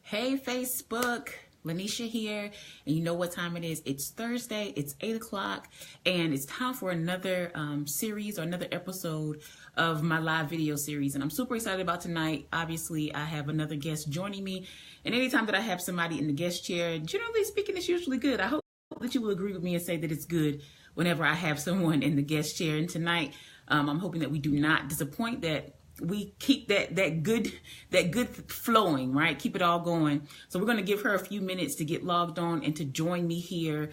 Hey Facebook, Lanisha here, and you know what time it is. It's Thursday, it's 8 o'clock, and it's time for another series or another episode of my live video series. And I'm super excited about tonight. Obviously, I have another guest joining me, and anytime that I have somebody in the guest chair, generally speaking, it's usually good. I hope that you will agree with me and say that it's good whenever I have someone in the guest chair. And tonight, I'm hoping that we do not disappoint, that we keep that good flowing, right? Keep it all going. So we're going to give her a few minutes to get logged on and to join me here.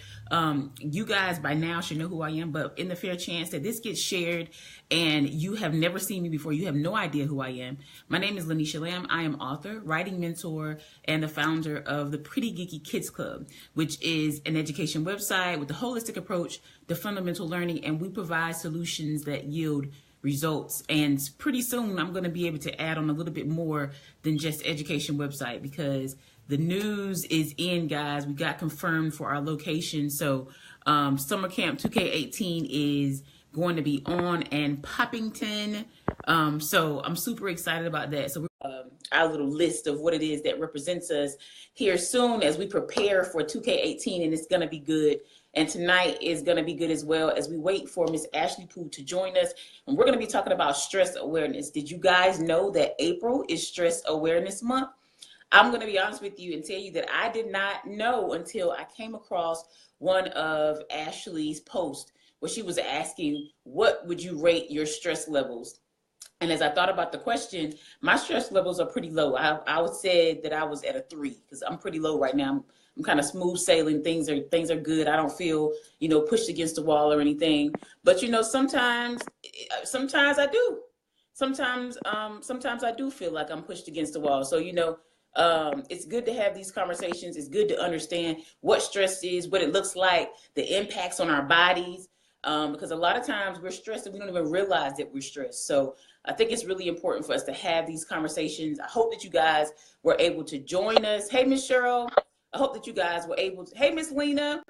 You guys by now should know who I am, but in the fair chance that this gets shared and you have never seen me before, you have no idea who I am. My name is Lanisha Lamb. I am author, writing mentor, and the founder of the Pretty Geeky Kids Club, which is an education website with a holistic approach to fundamental learning, and we provide solutions that yield results. And pretty soon I'm going to be able to add on a little bit more than just education website, because the news is in, guys. We got confirmed for our location. So summer camp 2K18 is going to be on and Poppington. So I'm super excited about that. So our little list of what it is that represents us here soon as we prepare for 2K18, and it's going to be good. And tonight is going to be good as well, as we wait for Miss Ashley Poole to join us. And we're going to be talking about stress awareness. Did you guys know that April is Stress Awareness Month? I'm going to be honest with you and tell you that I did not know until I came across one of Ashley's posts where she was asking, what would you rate your stress levels? And as I thought about the question, my stress levels are pretty low. I would say that I was at a 3, because I'm pretty low right now. I'm kind of smooth sailing. Things are good. I don't feel, pushed against the wall or anything. But sometimes I do. Sometimes I do feel like I'm pushed against the wall. So it's good to have these conversations. It's good to understand what stress is, what it looks like, the impacts on our bodies. Because a lot of times we're stressed and we don't even realize that we're stressed. So I think it's really important for us to have these conversations. I hope that you guys were able to join us. Hey, Miss Cheryl. I hope that you guys were able to. Hey, Miss Lena.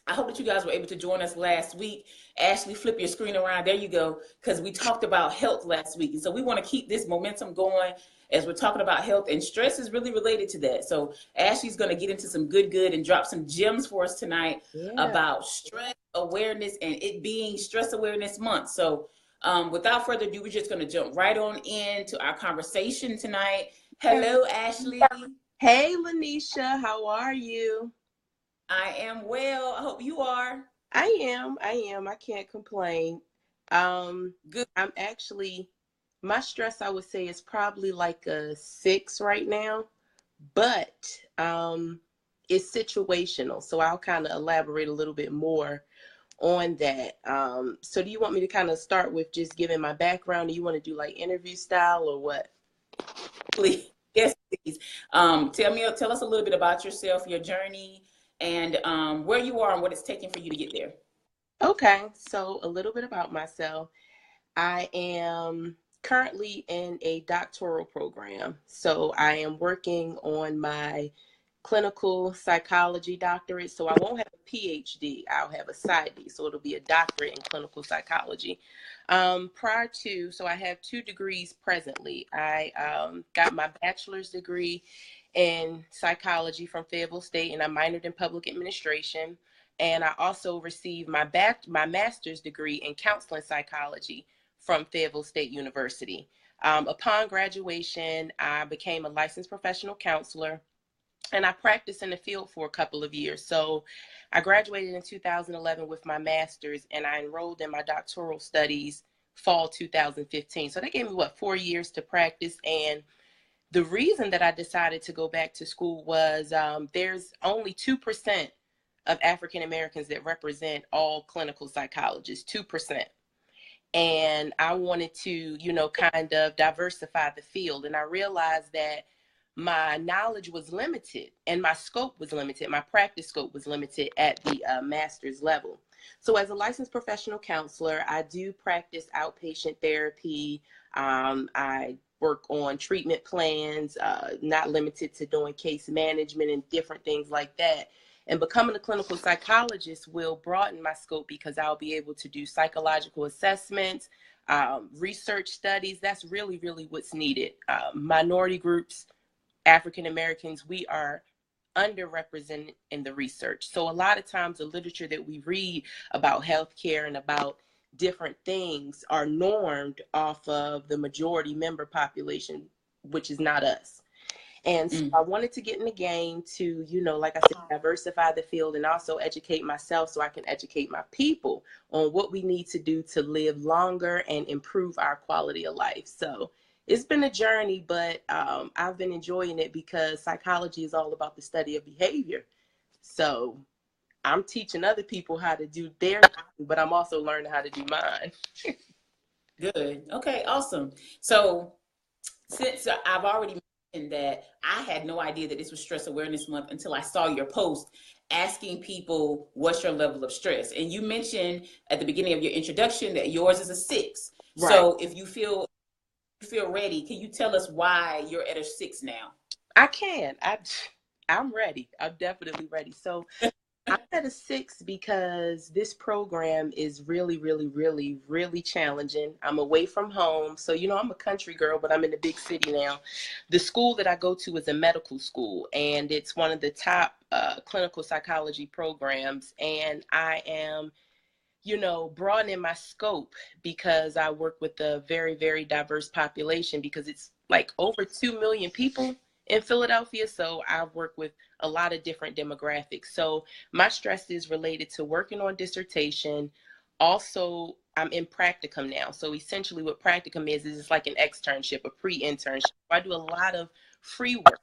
I hope that you guys were able to join us last week. Ashley, flip your screen around. There you go. Because we talked about health last week. And so we want to keep this momentum going as we're talking about health. And stress is really related to that. So Ashley's going to get into some good and drop some gems for us tonight about stress awareness and it being Stress Awareness Month. So without further ado, we're just going to jump right on into our conversation tonight. Hello, Ashley. Hey, Lanisha, how are you? I am well. I hope you are. I am. I can't complain. Good. I'm actually, my stress, I would say, is probably like a 6 right now, but it's situational. So I'll kind of elaborate a little bit more on that. So do you want me to kind of start with just giving my background? Do you want to do like interview style or what? Please. Yes, please. Tell us a little bit about yourself, your journey, and where you are and what it's taking for you to get there. Okay, so a little bit about myself. I am currently in a doctoral program. So I am working on my clinical psychology doctorate. So I won't have a PhD, I'll have a PsychD. So it'll be a doctorate in clinical psychology. So I have 2 degrees presently. I got my bachelor's degree in psychology from Fayetteville State, and I minored in public administration. And I also received my master's degree in counseling psychology from Fayetteville State University. Upon graduation, I became a licensed professional counselor, and I practiced in the field for a couple of years. So I graduated in 2011 with my master's, and I enrolled in my doctoral studies fall 2015. So that gave me 4 years to practice. And the reason that I decided to go back to school was there's only 2% of African Americans that represent all clinical psychologists, 2%. And I wanted to, kind of diversify the field. And I realized that my knowledge was limited and my scope was limited. My practice scope was limited at the master's level. So as a licensed professional counselor, I do practice outpatient therapy. I work on treatment plans, not limited to doing case management and different things like that. And becoming a clinical psychologist will broaden my scope because I'll be able to do psychological assessments, research studies. That's really, really what's needed. Minority groups, African Americans, we are underrepresented in the research. So a lot of times the literature that we read about healthcare and about different things are normed off of the majority member population, which is not us. And so I wanted to get in the game to, you know, like I said, diversify the field and also educate myself so I can educate my people on what we need to do to live longer and improve our quality of life. So it's been a journey, but I've been enjoying it because psychology is all about the study of behavior. So I'm teaching other people how to do their thing, but I'm also learning how to do mine. Good. Okay, awesome. So since I've already mentioned that I had no idea that this was Stress Awareness Month until I saw your post asking people what's your level of stress. And you mentioned at the beginning of your introduction that yours is a 6. Right. So if you feel ready, can you tell us why you're at a 6 now? I can. I'm ready. I'm definitely ready. So I'm at a 6 because this program is really, really, really, really challenging. I'm away from home. So, you know, I'm a country girl, but I'm in the big city now. The school that I go to is a medical school, and it's one of the top clinical psychology programs. And I am, you know, broadening my scope because I work with a very, very diverse population because it's like over 2 million people in Philadelphia. So I've worked with a lot of different demographics. So my stress is related to working on dissertation. Also, I'm in practicum now. So essentially what practicum is it's like an externship, a pre-internship. I do a lot of free work.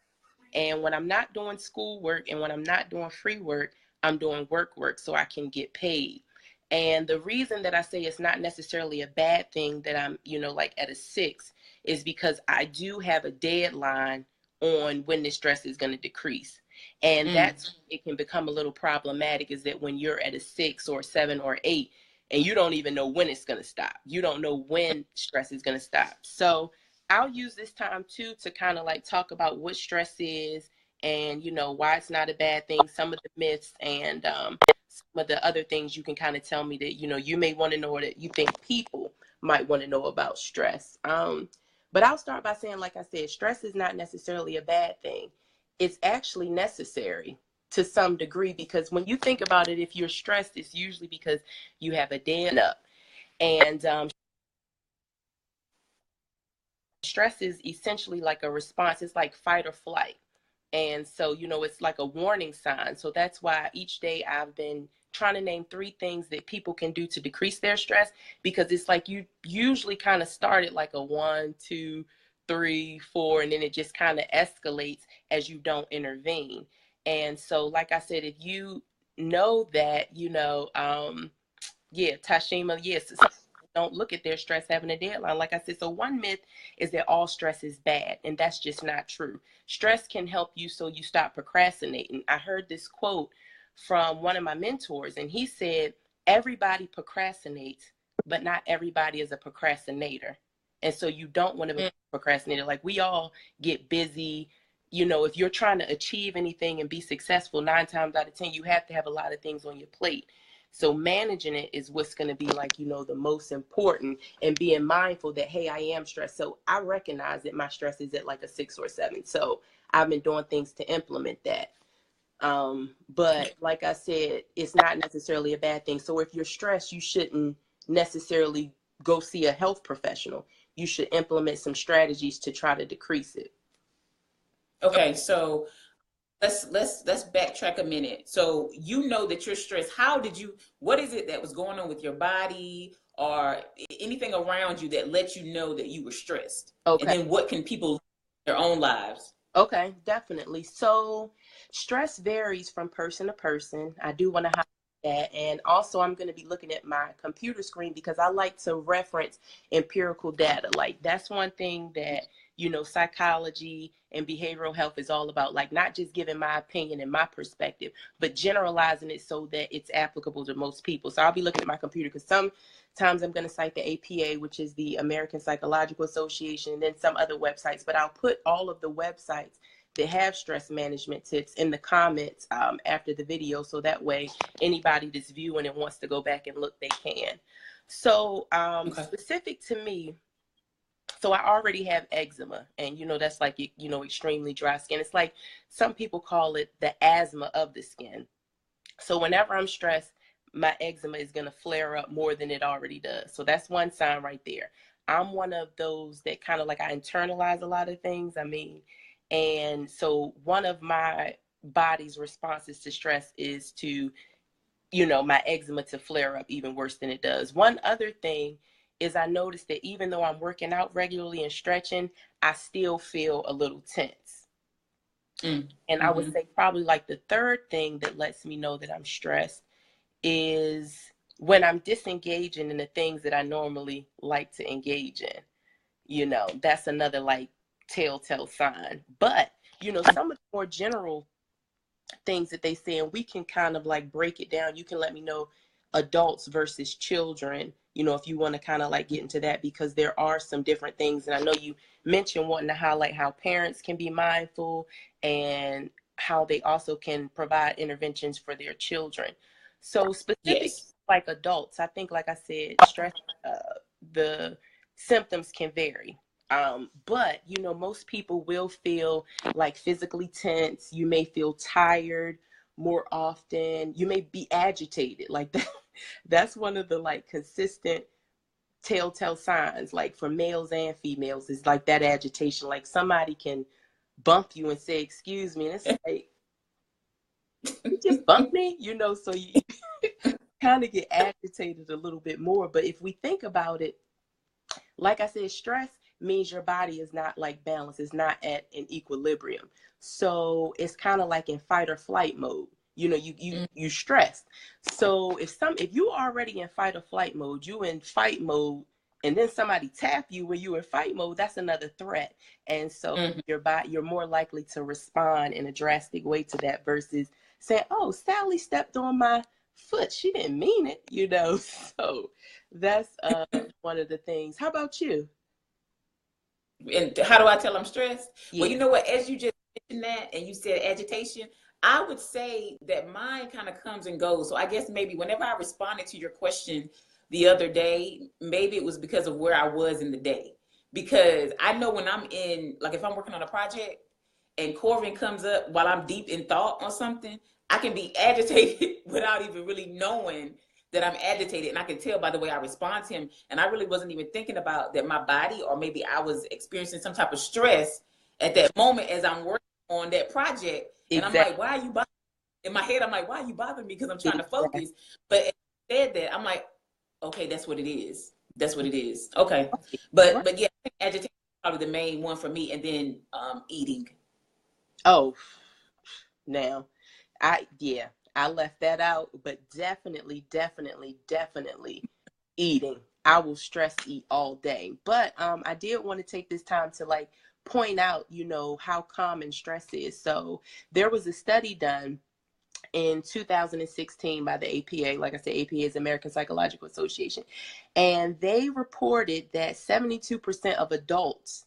And when I'm not doing school work and when I'm not doing free work, I'm doing work so I can get paid. And the reason that I say it's not necessarily a bad thing that I'm, you know, like at a 6 is because I do have a deadline on when the stress is going to decrease. And that's it can become a little problematic is that when you're at a 6 or 7 or 8 and you don't even know when it's going to stop. You don't know when stress is going to stop. So I'll use this time too to kind of like talk about what stress is and, you know, why it's not a bad thing, some of the myths and some of the other things you can kind of tell me that, you know, you may want to know or that you think people might want to know about stress. But I'll start by saying, like I said, stress is not necessarily a bad thing. It's actually necessary to some degree because when you think about it, if you're stressed, it's usually because you have a dead up. And stress is essentially like a response. It's like fight or flight. And so, you know, it's like a warning sign. So that's why each day I've been trying to name 3 things that people can do to decrease their stress because it's like you usually kind of start at like a 1, 2, 3, 4, and then it just kind of escalates as you don't intervene. And so, like I said, if you know that, you know, Tashima, yes, don't look at their stress having a deadline. Like I said, so one myth is that all stress is bad, and that's just not true. Stress can help you so you stop procrastinating. I heard this quote from one of my mentors, and he said, everybody procrastinates, but not everybody is a procrastinator. And so you don't want to be a procrastinator. Like we all get busy. You know, if you're trying to achieve anything and be successful, 9 times out of 10, you have to have a lot of things on your plate. So managing it is what's going to be like, you know, the most important and being mindful that, hey, I am stressed. So I recognize that my stress is at like a 6 or 7. So I've been doing things to implement that. But like I said, it's not necessarily a bad thing. So if you're stressed, you shouldn't necessarily go see a health professional. You should implement some strategies to try to decrease it. Okay, so let's backtrack a minute. So you know that you're stressed. What is it that was going on with your body or anything around you that let you know that you were stressed? And Okay. then what can people do in their own lives? Okay, definitely. So stress varies from person to person. I do want to highlight that. And also I'm going to be looking at my computer screen because I like to reference empirical data. Like that's one thing that, you know, psychology and behavioral health is all about. Like not just giving my opinion and my perspective, but generalizing it so that it's applicable to most people. So I'll be looking at my computer because sometimes I'm going to cite the APA, which is the American Psychological Association, and then some other websites. But I'll put all of the websites that have stress management tips in the comments after the video. So that way, anybody that's viewing and wants to go back and look, they can. So Okay. specific to me, So I already have eczema, and that's like, extremely dry skin. It's like some people call it the asthma of the skin. So whenever I'm stressed, my eczema is going to flare up more than it already does. So that's one sign right there. I'm one of those that kind of like, I internalize a lot of things. I mean, and so one of my body's responses to stress is to, my eczema to flare up even worse than it does. One other thing is I noticed that even though I'm working out regularly and stretching, I still feel a little tense. And I would say probably like the third thing that lets me know that I'm stressed is when I'm disengaging in the things that I normally like to engage in. That's another like telltale sign. But, some of the more general things that they say, and we can kind of like break it down. You can let me know adults versus children, if you want to kind of like get into that, because there are some different things. And I know you mentioned wanting to highlight how parents can be mindful and how they also can provide interventions for their children. So specific, like adults, I think, like I said, stress, the symptoms can vary. But most people will feel like physically tense. You may feel tired more often. You may be agitated. Like that. That's one of the like consistent telltale signs, like for males and females, is like that agitation. Like somebody can bump you and say, "Excuse me," and it's like, you just bumped me, so you kind of get agitated a little bit more. But if we think about it, like I said, stress means your body is not like balanced. It's not at an equilibrium. So it's kind of like in fight or flight mode. You stressed. So if you already in fight or flight mode, you in fight mode, and then somebody tap you when you in fight mode, that's another threat. And so you're more likely to respond in a drastic way to that versus saying, "Oh, Sally stepped on my foot. She didn't mean it," So that's one of the things. How about you? And how do I tell I'm stressed? Yeah. Well, you know what? As you just mentioned that and you said agitation, I would say that mine kind of comes and goes. So I guess maybe whenever I responded to your question the other day, maybe it was because of where I was in the day. Because I know when I'm in, like if I'm working on a project and Corvin comes up while I'm deep in thought on something, I can be agitated without even really knowing that I'm agitated, and I can tell by the way I respond to him. And I really wasn't even thinking about that my body, or maybe I was experiencing some type of stress at that moment as I'm working on that project. And I'm like, why are you bothering me? In my head, I'm like, why are you bothering me? Because I'm trying to focus. But as I said that, I'm like, okay, that's what it is. That's what it is. Okay. But yeah, agitation is probably the main one for me. And then eating. Oh, now, I left that out, but definitely eating. I will stress eat all day. But I did want to take this time to like point out, how common stress is. So there was a study done in 2016 by the APA. Like I said, APA is American Psychological Association. And they reported that 72% of adults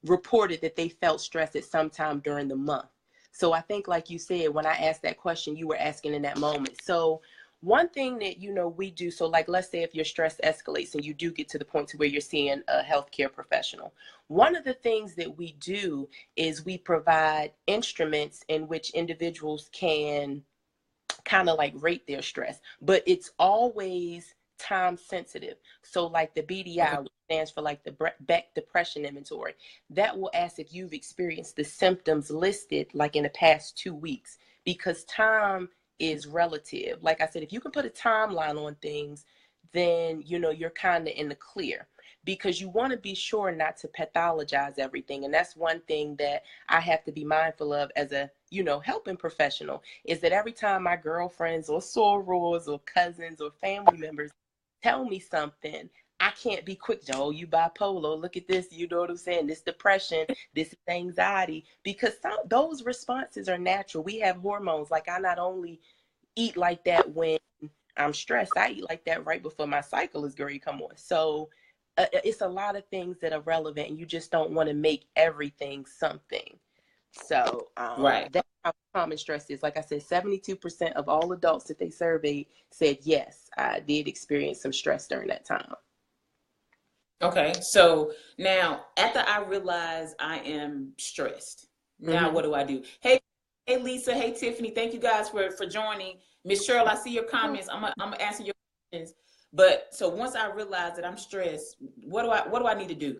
reported that they felt stress at some time during the month. So I think, like you said, when I asked that question, you were asking in that moment. So one thing that, we do, so like, let's say if your stress escalates and you do get to the point to where you're seeing a healthcare professional, one of the things that we do is we provide instruments in which individuals can kind of like rate their stress, but it's always time sensitive. So like the BDI, which stands for like the Beck Depression Inventory, that will ask if you've experienced the symptoms listed like in the past 2 weeks, because time is relative. Like I said, if you can put a timeline on things, then you're kind of in the clear, because you want to be sure not to pathologize everything. And that's one thing that I have to be mindful of as a helping professional, is that every time my girlfriends or sorors or cousins or family members tell me something, I can't be quick to, "Oh, you bipolar, look at this," you know what I'm saying, "This depression, this is anxiety," because those responses are natural. We have hormones. Like, I not only eat like that when I'm stressed, I eat like that right before my cycle is going to come on. So it's a lot of things that are relevant, and you just don't want to make everything something. So that's how common stress is. Like I said, 72% of all adults that they surveyed said, yes, I did experience some stress during that time. Okay, so now after I realize I am stressed, now Mm-hmm. what do I do? Hey Lisa, hey Tiffany, thank you guys for joining. Miss Cheryl, I see your comments. I'm gonna answer your questions. But so once I realize that I'm stressed, what do I need to do?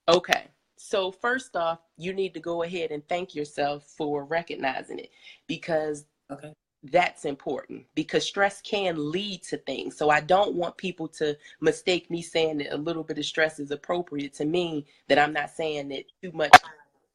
Okay. So first off, you need to go ahead and thank yourself for recognizing it, because Okay. that's important, because stress can lead to things. So I don't want people to mistake me saying that a little bit of stress is appropriate to mean that I'm not saying that too much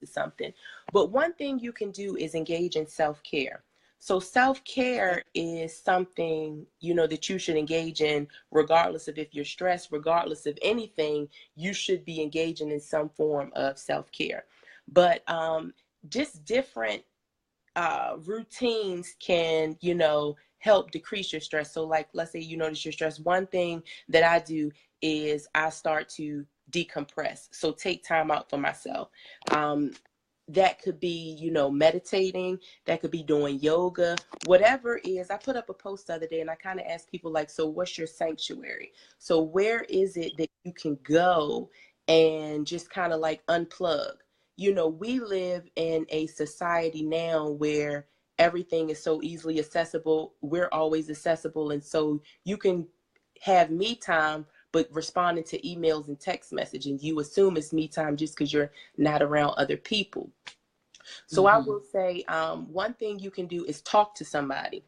something. But one thing you can do is engage in self-care. So Okay. self-care is something, that you should engage in regardless of if you're stressed, regardless of anything, you should be engaging in some form of self-care. But just different routines can, help decrease your stress. So like, let's say you notice you're stressed. One thing that I do is I start to decompress. So take time out for myself. Um, that could be, meditating, that could be doing yoga, whatever it is. I put up a post the other day and I kind of asked people like, so what's your sanctuary? So where is it that you can go and just kind of like unplug? We live in a society now where everything is so easily accessible. We're always accessible. And so you can have me time, but responding to emails and text messages, you assume it's me time just because you're not around other people. So I Mm-hmm. will say, one thing you can do is talk to somebody.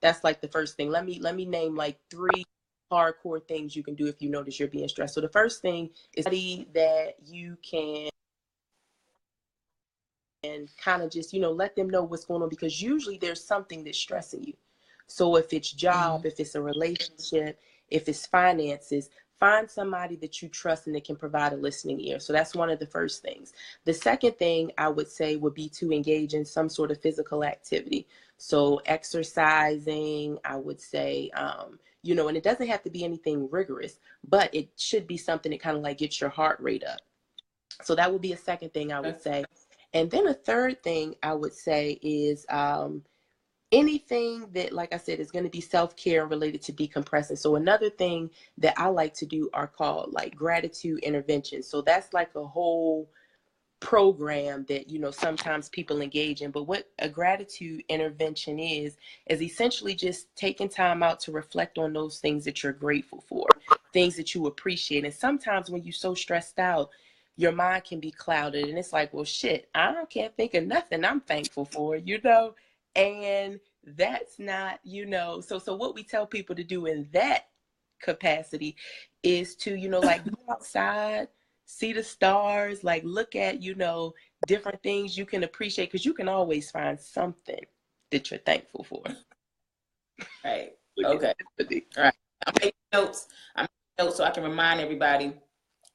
That's like the first thing. Let me name like three hardcore things you can do if you notice you're being stressed. So the first thing is somebody that you can kind of just, let them know what's going on, because usually there's something that's stressing you. So if it's Mm-hmm. job, if it's a relationship, if it's finances, find somebody that you trust and that can provide a listening ear. So that's one of the first things. The second thing I would say would be to engage in some sort of physical activity. So exercising, I would say, and it doesn't have to be anything rigorous, but it should be something that kind of like gets your heart rate up. So that would be a second thing I would Okay. say. And then a third thing I would say is anything that, like I said, is going to be self-care and related to decompressing. So another thing that I like to do are called like gratitude interventions. So that's like a whole program that, sometimes people engage in. But what a gratitude intervention is essentially just taking time out to reflect on those things that you're grateful for, things that you appreciate. And sometimes when you're so stressed out, your mind can be clouded and it's like, well, shit, I can't think of nothing I'm thankful for. And that's not, so what we tell people to do in that capacity is to, like, go outside, see the stars, like look at, different things you can appreciate, because you can always find something that you're thankful for. Right. Look at Okay. Tiffany. All right. I'm making notes. I'm making notes so I can remind everybody.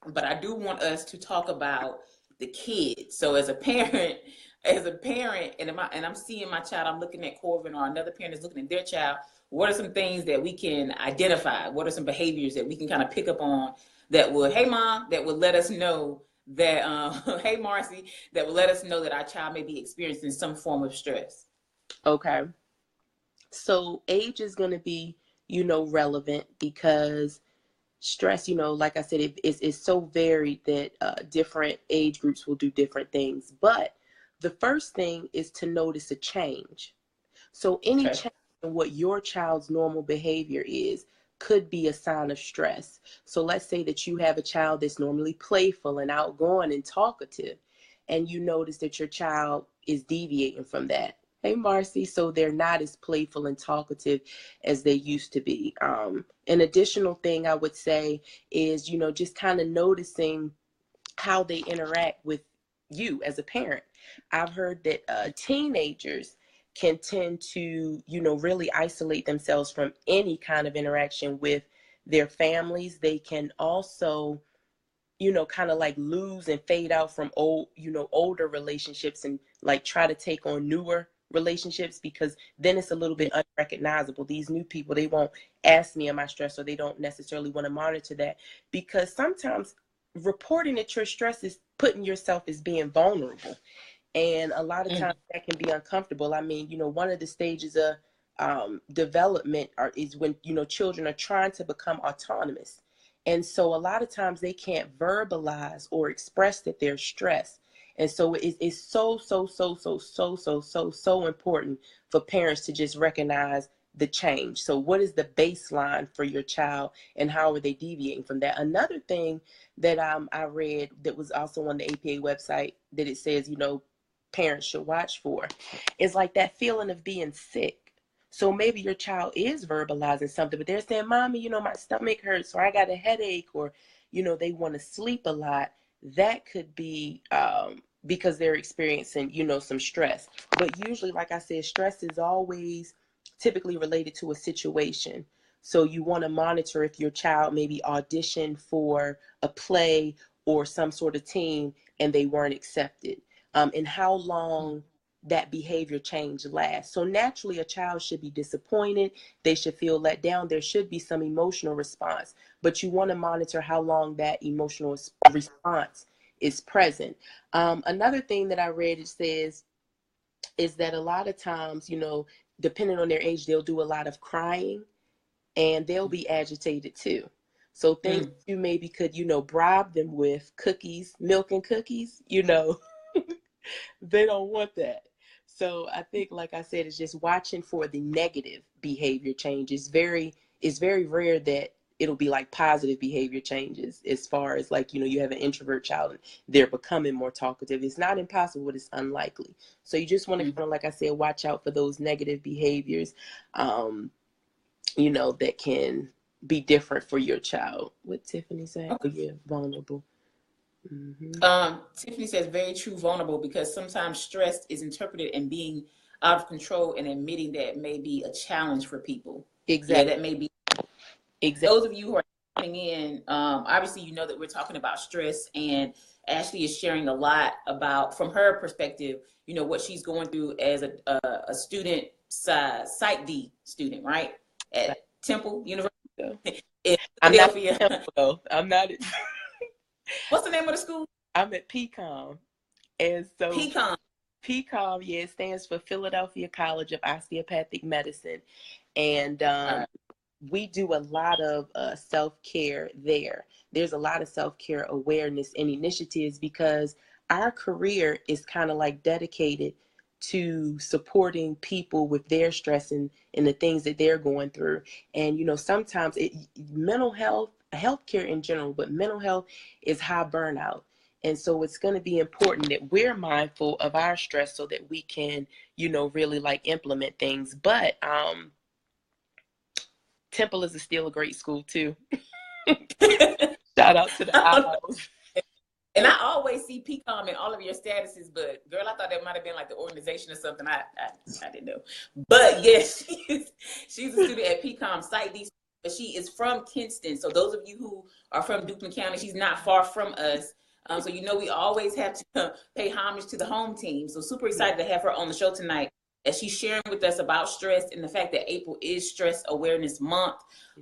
But I do want us to talk about the kids. So as a parent, and I'm seeing my child, I'm looking at Corvin, or another parent is looking at their child. What are some things that we can identify? What are some behaviors that we can kind of pick up on that would, hey mom, that would let us know that, hey Marcy, that would let us know that our child may be experiencing some form of stress. Okay. So age is going to be, relevant, because stress, like I said, it's so varied that different age groups will do different things. But the first thing is to notice a change. So any Okay. change in what your child's normal behavior is could be a sign of stress. So let's say that you have a child that's normally playful and outgoing and talkative, and you notice that your child is deviating from that. Hey, Marcy, so they're not as playful and talkative as they used to be. An additional thing I would say is, just kind of noticing how they interact with you as a parent. I've heard that teenagers can tend to, really isolate themselves from any kind of interaction with their families. They can also, kind of like lose and fade out from older relationships, and like try to take on newer relationships, because then it's a little bit unrecognizable. These new people, they won't ask me am I stressed, or they don't necessarily want to monitor that, because sometimes reporting that you're stressed is putting yourself as being vulnerable, and a lot of Mm. times that can be uncomfortable. I mean, one of the stages of development is when children are trying to become autonomous, And so a lot of times they can't verbalize or express that they're stressed. And so it's so important for parents to just recognize the change. So what is the baseline for your child and how are they deviating from that? Another thing that I read that was also on the APA website that it says, you know, parents should watch for is like that feeling of being sick. So maybe your child is verbalizing something, but they're saying, Mommy, you know, my stomach hurts, or I got a headache, or, you know, they want to sleep a lot. That could be because they're experiencing, you know, some stress. But usually, like I said, stress is always typically related to a situation. So you want to monitor if your child maybe auditioned for a play or some sort of team and they weren't accepted, and how long that behavior change lasts. So naturally, a child should be disappointed. They should feel let down. There should be some emotional response, but you want to monitor how long that emotional response is present. Another thing that I read, it says, is that a lot of times, you know, depending on their age, they'll do a lot of crying and they'll be agitated too. So things you maybe could, you know, bribe them with cookies, milk and cookies, you know, they don't want that. So I think, like I said, it's just watching for the negative behavior change. It's very rare that it'll be like positive behavior changes, as far as like, you know, you have an introvert child and they're becoming more talkative. It's not impossible, but it's unlikely. So you just want to kind of, like I said, watch out for those negative behaviors, you know, that can be different for your child. What Tiffany said, oh, yeah, vulnerable. Tiffany says very true, vulnerable, because sometimes stress is interpreted and being out of control, and admitting that may be a challenge for people. Exactly. Yeah, that may be. Exactly. Those of you who are coming in, obviously you know that we're talking about stress, and Ashley is sharing a lot about, from her perspective, you know, what she's going through as a student, PsychD student, right, at Temple University in Philadelphia. I'm not at Temple, I'm not. What's the name of the school? I'm at PCOM. And so PCOM. PCOM, yeah, it stands for Philadelphia College of Osteopathic Medicine. And we do a lot of self-care there. There's a lot of self-care awareness and initiatives because our career is kind of like dedicated to supporting people with their stress and the things that they're going through. And, you know, sometimes mental health, healthcare in general, but mental health is high burnout. And so it's going to be important that we're mindful of our stress so that we can, you know, really like implement things. But Temple is still a great school too. Shout out to the Owls. And I always see PCOM in all of your statuses, but girl, I thought that might have been like the organization or something. I didn't know. But yes, she's a student at PCOM PsychD, but she is from Kinston. So those of you who are from Duplin County, she's not far from us. So you know we always have to pay homage to the home team. So super excited to have her on the show tonight, as she's sharing with us about stress and the fact that April is Stress Awareness Month.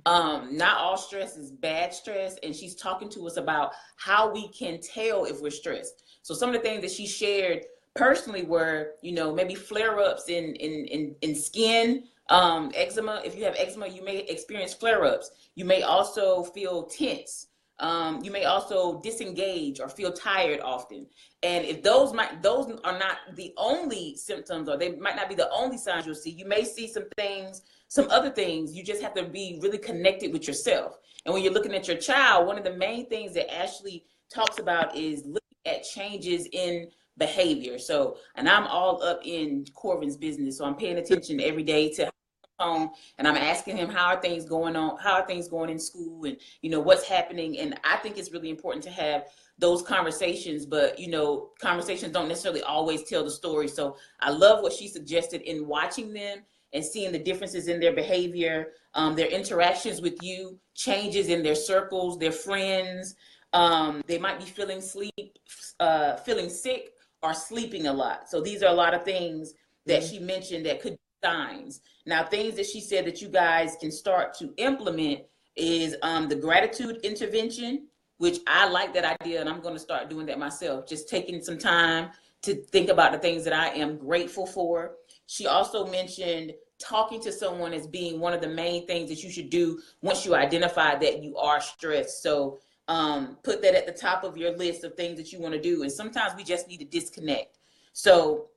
Not all stress is bad stress, and she's talking to us about how we can tell if we're stressed. So some of the things that she shared personally were, you know, maybe flare-ups in skin, eczema. If you have eczema, you may experience flare-ups. You may also feel tense. You may also disengage or feel tired often. And if those are not the only symptoms, or they might not be the only signs you'll see, you may see some other things. You just have to be really connected with yourself. And when you're looking at your child, one of the main things that Ashley talks about is looking at changes in behavior. So, and I'm all up in Corvin's business, so I'm paying attention every day to home, and I'm asking him, how are things going in school, and you know what's happening. And I think it's really important to have those conversations, but you know, conversations don't necessarily always tell the story. So I love what she suggested in watching them and seeing the differences in their behavior, their interactions with you, changes in their circles, their friends. They might be feeling sick or sleeping a lot. So these are a lot of things that she mentioned that could be signs. Now, things that she said that you guys can start to implement is the gratitude intervention, which I like that idea, and I'm going to start doing that myself. Just taking some time to think about the things that I am grateful for. She also mentioned talking to someone as being one of the main things that you should do once you identify that you are stressed. So put that at the top of your list of things that you want to do. And sometimes we just need to disconnect. So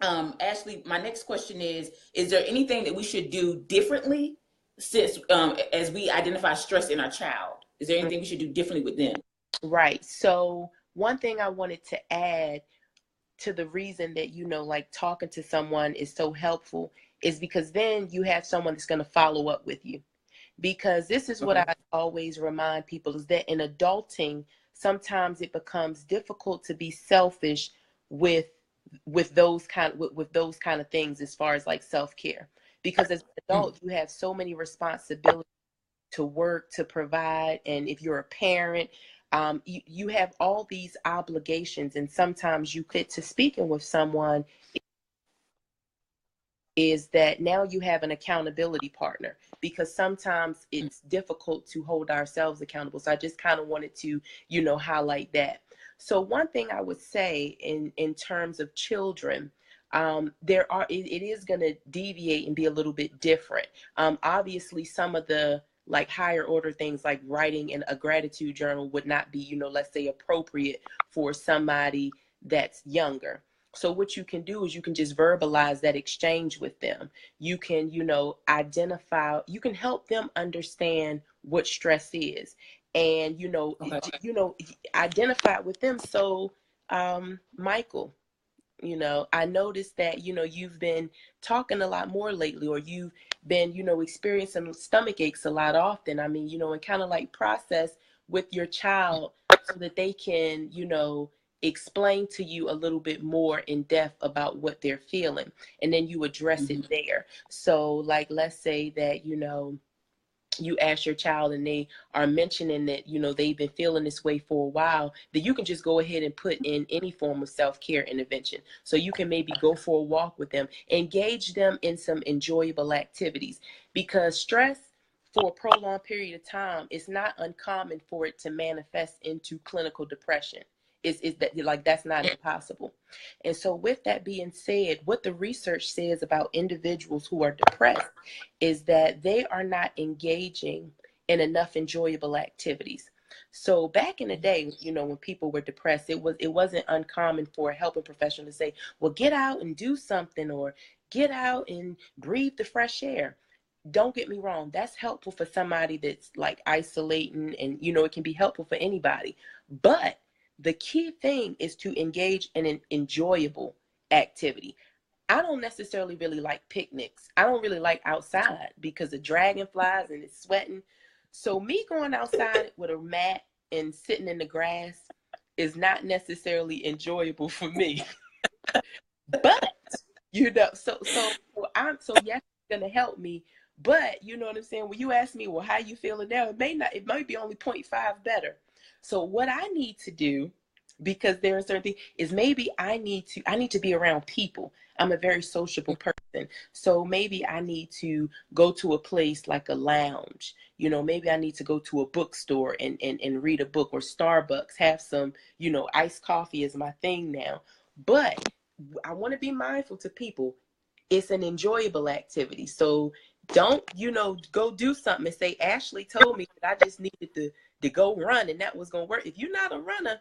Ashley, my next question is there anything that we should do differently since as we identify stress in our child? Is there anything we should do differently with them? Right. So one thing I wanted to add to the reason that, like talking to someone is so helpful is because then you have someone that's going to follow up with you. Because this is what I always remind people is that in adulting, sometimes it becomes difficult to be selfish with those kind of things as far as like self-care. Because as an adult, you have so many responsibilities to work, to provide. And if you're a parent, you have all these obligations. And sometimes you get to speaking with someone is that now you have an accountability partner, because sometimes it's difficult to hold ourselves accountable. So I just kind of wanted to, highlight that. So one thing I would say in terms of children, it is going to deviate and be a little bit different. Obviously, some of the like higher order things like writing in a gratitude journal would not be, let's say appropriate for somebody that's younger. So what you can do is you can just verbalize that exchange with them. You can, identify, you can help them understand what stress is, and, identify with them. So, Michael, I noticed that, you've been talking a lot more lately, or you've been, experiencing stomach aches a lot often. I mean, and kind of like process with your child so that they can, explain to you a little bit more in depth about what they're feeling. And then you address it there. So like, let's say that, you ask your child and they are mentioning that, they've been feeling this way for a while, that you can just go ahead and put in any form of self-care intervention. So you can maybe go for a walk with them, engage them in some enjoyable activities, because stress for a prolonged period of time, it's not uncommon for it to manifest into clinical depression. Is that like that's not impossible. And so with that being said, what the research says about individuals who are depressed is that they are not engaging in enough enjoyable activities. So back in the day, when people were depressed, it wasn't uncommon for a helping professional to say, well, get out and do something, or get out and breathe the fresh air. Don't get me wrong, that's helpful for somebody that's like isolating, and it can be helpful for anybody. But the key thing is to engage in an enjoyable activity. I don't necessarily really like picnics. I don't really like outside because of dragonflies and it's sweating. So me going outside with a mat and sitting in the grass is not necessarily enjoyable for me. But so yes, it's gonna help me. But you know what I'm saying? When you ask me, well, how you feeling now? It might be only 0.5 better. So what I need to do, because there are certain things, is maybe I need to be around people. I'm a very sociable person. So maybe I need to go to a place like a lounge. Maybe I need to go to a bookstore and read a book, or Starbucks, have some, iced coffee is my thing now. But I want to be mindful to people. It's an enjoyable activity. So don't, go do something and say, Ashley told me that I just needed to go run and that was going to work. If you're not a runner,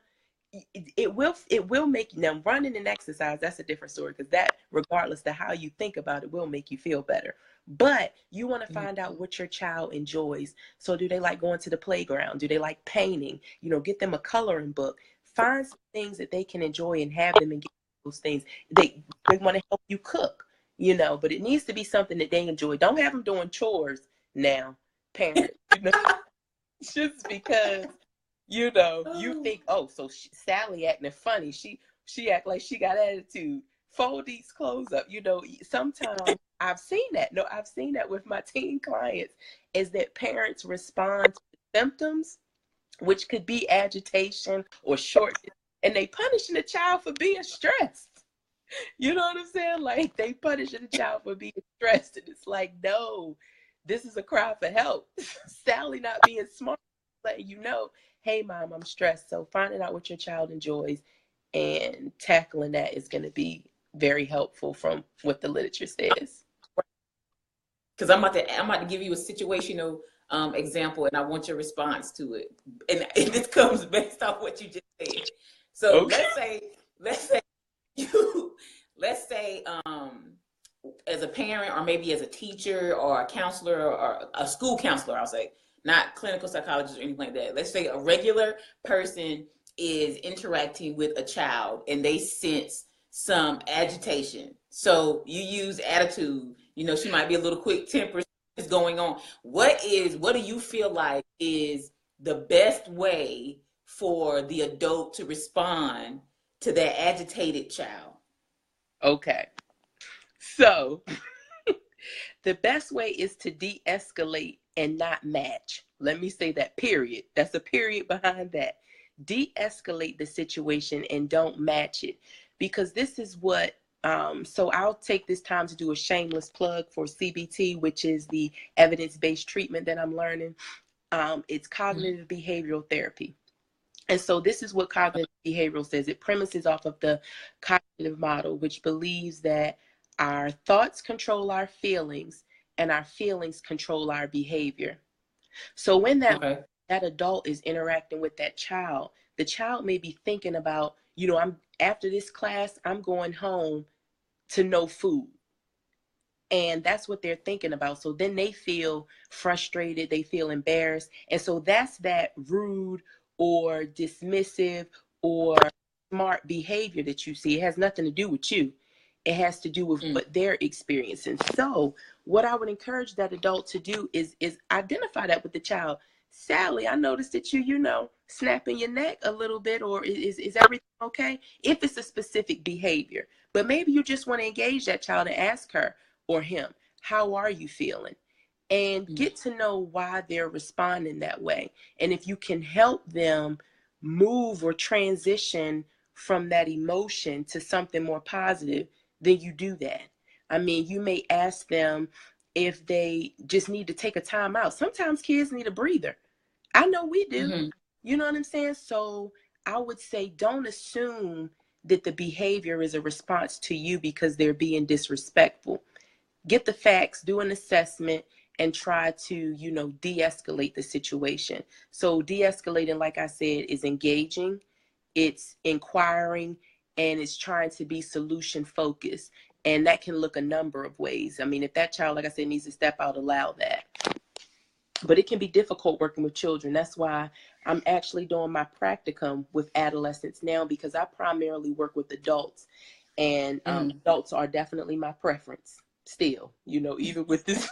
it will make, now running and exercise, that's a different story, because that, regardless of how you think about it, will make you feel better. But you want to find out what your child enjoys. So do they like going to the playground? Do they like painting? Get them a coloring book. Find some things that they can enjoy and have them engage in those things. They want to help you cook, but it needs to be something that they enjoy. Don't have them doing chores now, parents, just because you think, oh, so Sally acting funny. She act like she got attitude. Fold these clothes up. Sometimes I've seen that. No, I've seen that with my teen clients, is that parents respond to symptoms, which could be agitation or shortness, and they punishing the child for being stressed. You know what I'm saying? Like, they punishing the child for being stressed, and it's like, no, this is a cry for help. Sally not being smart, letting you know, hey, mom, I'm stressed. So finding out what your child enjoys and tackling that is going to be very helpful from what the literature says. Because I'm about to give you a situational example, and I want your response to it. And this comes based off what you just said. So Okay. let's say you, let's say as a parent, or maybe as a teacher or a counselor or a school counselor, I'll say, not clinical psychologist or anything like that. Let's say a regular person is interacting with a child and they sense some agitation. So you use attitude. You know, she might be a little quick tempered is going on. What do you feel like is the best way for the adult to respond to that agitated child? Okay. So the best way is to de-escalate and not match. Let me say that, period. That's a period behind that. De-escalate the situation and don't match it. Because this is what, so I'll take this time to do a shameless plug for CBT, which is the evidence-based treatment that I'm learning. It's cognitive behavioral therapy. And so this is what cognitive behavioral says. It premises off of the cognitive model, which believes that our thoughts control our feelings and our feelings control our behavior. So when that adult is interacting with that child, the child may be thinking about, you know, I'm after this class, I'm going home to no food. And that's what they're thinking about. So then they feel frustrated, they feel embarrassed. And so that's that rude or dismissive or smart behavior that you see. It has nothing to do with you. It has to do with what they're experiencing. So what I would encourage that adult to do is identify that with the child. Sally, I noticed that you know, snapping your neck a little bit, or is everything okay? If it's a specific behavior. But maybe you just want to engage that child and ask her or him, how are you feeling? And get to know why they're responding that way. And if you can help them move or transition from that emotion to something more positive, then you do that. I mean, you may ask them if they just need to take a time out. Sometimes kids need a breather. I know we do. You know what I'm saying? So I would say don't assume that the behavior is a response to you because they're being disrespectful. Get the facts, do an assessment, and try to, you know, de-escalate the situation. So de-escalating, like I said, is engaging, it's inquiring, and it's trying to be solution focused. And that can look a number of ways. I mean, if that child, like I said, needs to step out, allow that. But it can be difficult working with children. That's why I'm actually doing my practicum with adolescents now, because I primarily work with adults. And adults are definitely my preference still, you know, even with this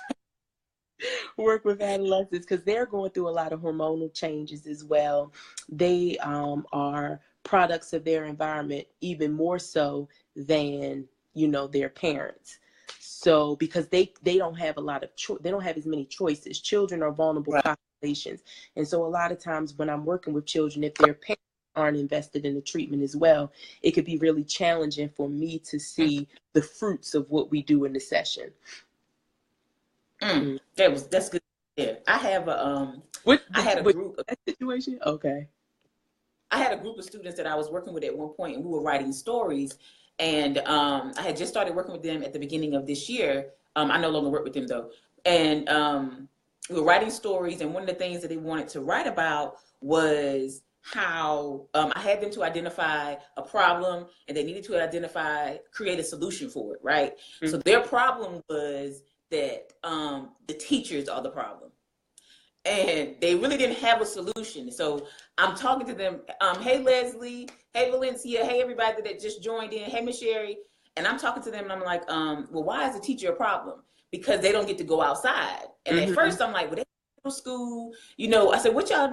work with adolescents, because they're going through a lot of hormonal changes as well. They are products of their environment even more so than, you know, their parents. So because they don't have a lot of they don't have as many choices. Children are vulnerable populations. And so a lot of times when I'm working with children, if their parents aren't invested in the treatment as well, it could be really challenging for me to see the fruits of what we do in the session. That's good. Yeah, I have I had a group of, situation. Okay. I had a group of students that I was working with at one point, and we were writing stories. And I had just started working with them at the beginning of this year. I no longer work with them though. And we were writing stories, and one of the things that they wanted to write about was how I had them to identify a problem, and they needed to create a solution for it, right? So their problem was that the teachers are the problem. And they really didn't have a solution. So I'm talking to them, hey, Leslie, hey, Valencia, hey, everybody that just joined in, hey, Miss Sherry. And I'm talking to them, and I'm like, well, why is the teacher a problem? Because they don't get to go outside. And at first I'm like, well, they middle school, you know, I said, what y'all,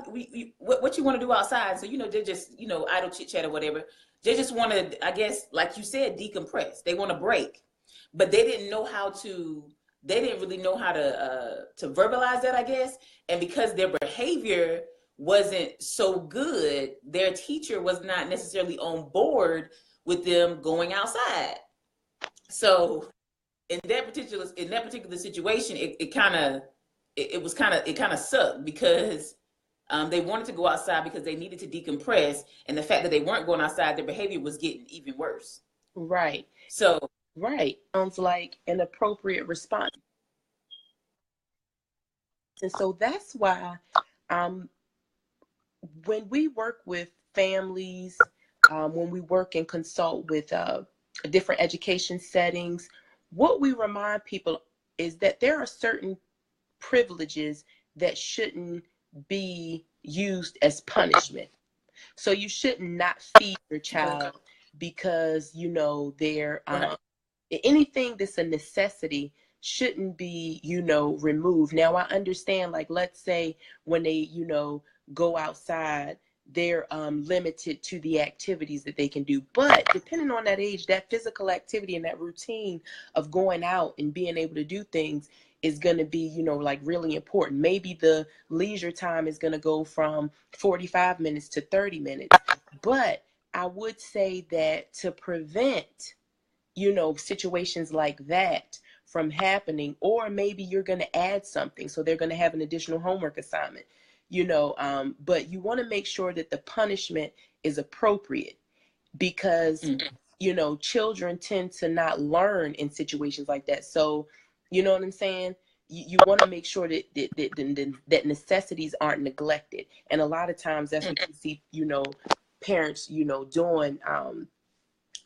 what you want to do outside? So, you know, they're just, you know, idle chit chat or whatever. They just want to, I guess, like you said, decompress. They want to break, but they didn't know how to, they didn't really know how to verbalize that, I guess. And because their behavior wasn't so good, their teacher was not necessarily on board with them going outside. So in that particular situation, it kind of sucked, because they wanted to go outside because they needed to decompress, and the fact that they weren't going outside, their behavior was getting even worse. Right. So, right. Sounds like an appropriate response. And so that's why um, when we work with families, when we work and consult with different education settings, what we remind people is that there are certain privileges that shouldn't be used as punishment. So you should not feed your child because they're right. anything that's a necessity shouldn't be removed. Now I understand, like, let's say when they go outside, they're limited to the activities that they can do, but depending on that age, that physical activity and that routine of going out and being able to do things is going to be like really important. Maybe the leisure time is going to go from 45 minutes to 30 minutes, but I would say that to prevent situations like that from happening, or maybe you're going to add something. So they're going to have an additional homework assignment, but you want to make sure that the punishment is appropriate because, children tend to not learn in situations like that. So, you know what I'm saying? You want to make sure that necessities aren't neglected. And a lot of times that's what you see, parents, doing,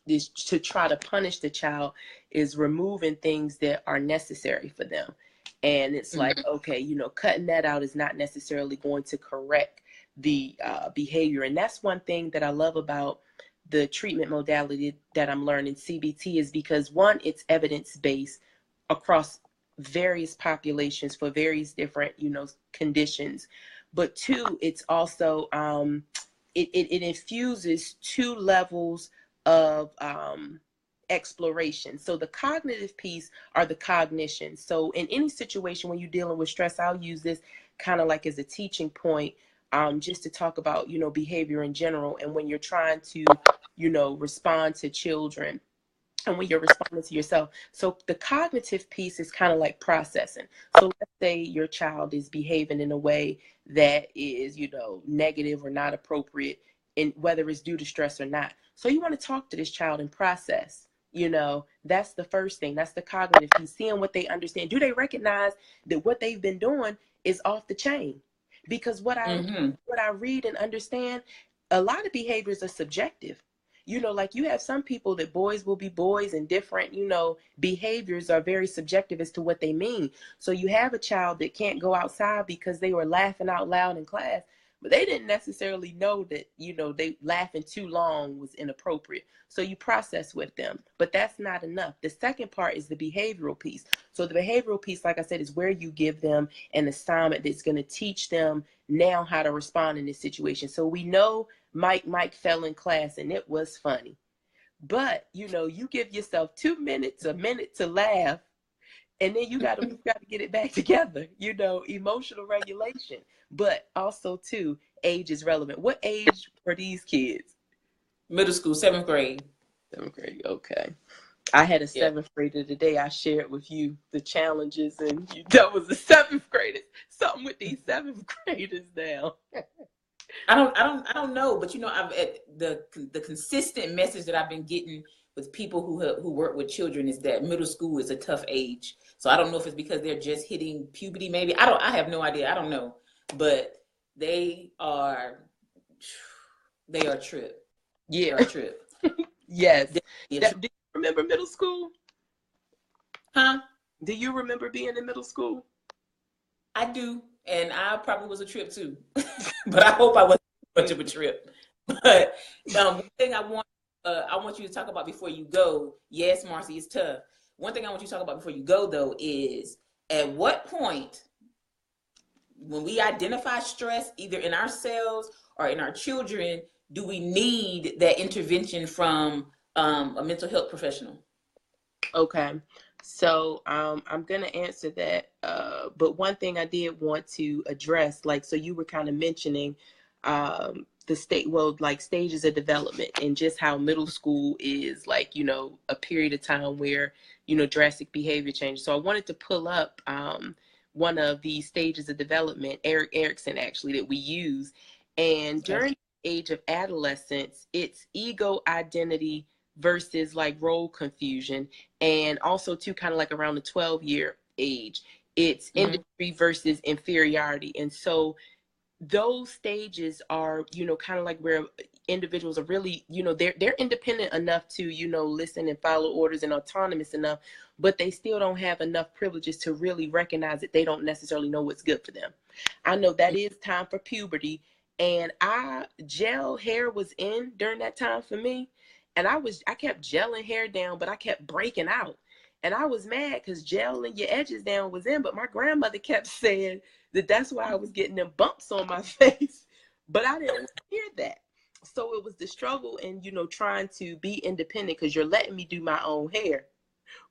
is to try to punish the child is removing things that are necessary for them. And it's like, okay, cutting that out is not necessarily going to correct the behavior. And that's one thing that I love about the treatment modality that I'm learning, CBT, is because one, it's evidence-based across various populations for various different, conditions. But two, it's also, it infuses two levels of exploration. So the cognitive piece are the cognition. So in any situation when you're dealing with stress, I'll use this kind of like as a teaching point, just to talk about, behavior in general. And when you're trying to, respond to children, and when you're responding to yourself. So the cognitive piece is kind of like processing. So let's say your child is behaving in a way that is, negative or not appropriate, and whether it's due to stress or not. So you want to talk to this child and process. That's the first thing. That's the cognitive piece. Seeing what they understand. Do they recognize that what they've been doing is off the chain? Because what I read and understand, a lot of behaviors are subjective. Like you have some people that boys will be boys, and different, behaviors are very subjective as to what they mean. So you have a child that can't go outside because they were laughing out loud in class, but they didn't necessarily know that, they laughing too long was inappropriate. So you process with them, but that's not enough. The second part is the behavioral piece. So the behavioral piece, like I said, is where you give them an assignment that's going to teach them now how to respond in this situation. So we know Mike fell in class and it was funny. But, you give yourself 2 minutes, a minute to laugh, and then you got to get it back together, emotional regulation. But also, too, age is relevant. What age were these kids? Middle school, 7th grade. 7th grade, okay. I had a Yeah. 7th grader today. I shared with you the challenges, and that was a 7th grader. Something with these 7th graders now. I don't know, but I've the consistent message that I've been getting with people who work with children is that middle school is a tough age. So I don't know if it's because they're just hitting puberty. Maybe I have no idea. I don't know, but they are a trip. Yeah. They're a trip. Yes. Do you remember middle school? Huh? Do you remember being in middle school? I do, and I probably was a trip too, but I hope I wasn't much of a trip. But one thing I want you to talk about before you go. Yes, Marcy, it's tough. One thing I want you to talk about before you go, though, is at what point, when we identify stress, either in ourselves or in our children, do we need that intervention from a mental health professional? Okay. So I'm going to answer that. But one thing I did want to address, like, so you were kind of mentioning like stages of development, and just how middle school is like, a period of time where, drastic behavior change. So I wanted to pull up one of the stages of development, Eric Erickson, actually, that we use. And during the age of adolescence, it's ego, identity, versus like role confusion, and also too kind of like around the 12-year age, it's industry versus inferiority. And so those stages are, kind of like where individuals are really, they're independent enough to, listen and follow orders and autonomous enough, but they still don't have enough privileges to really recognize that they don't necessarily know what's good for them. I know that is time for puberty, and gel hair was in during that time for me. And I kept gelling hair down, but I kept breaking out. And I was mad because gelling your edges down was in, but my grandmother kept saying that's why I was getting them bumps on my face. But I didn't hear that. So it was the struggle and, trying to be independent because you're letting me do my own hair,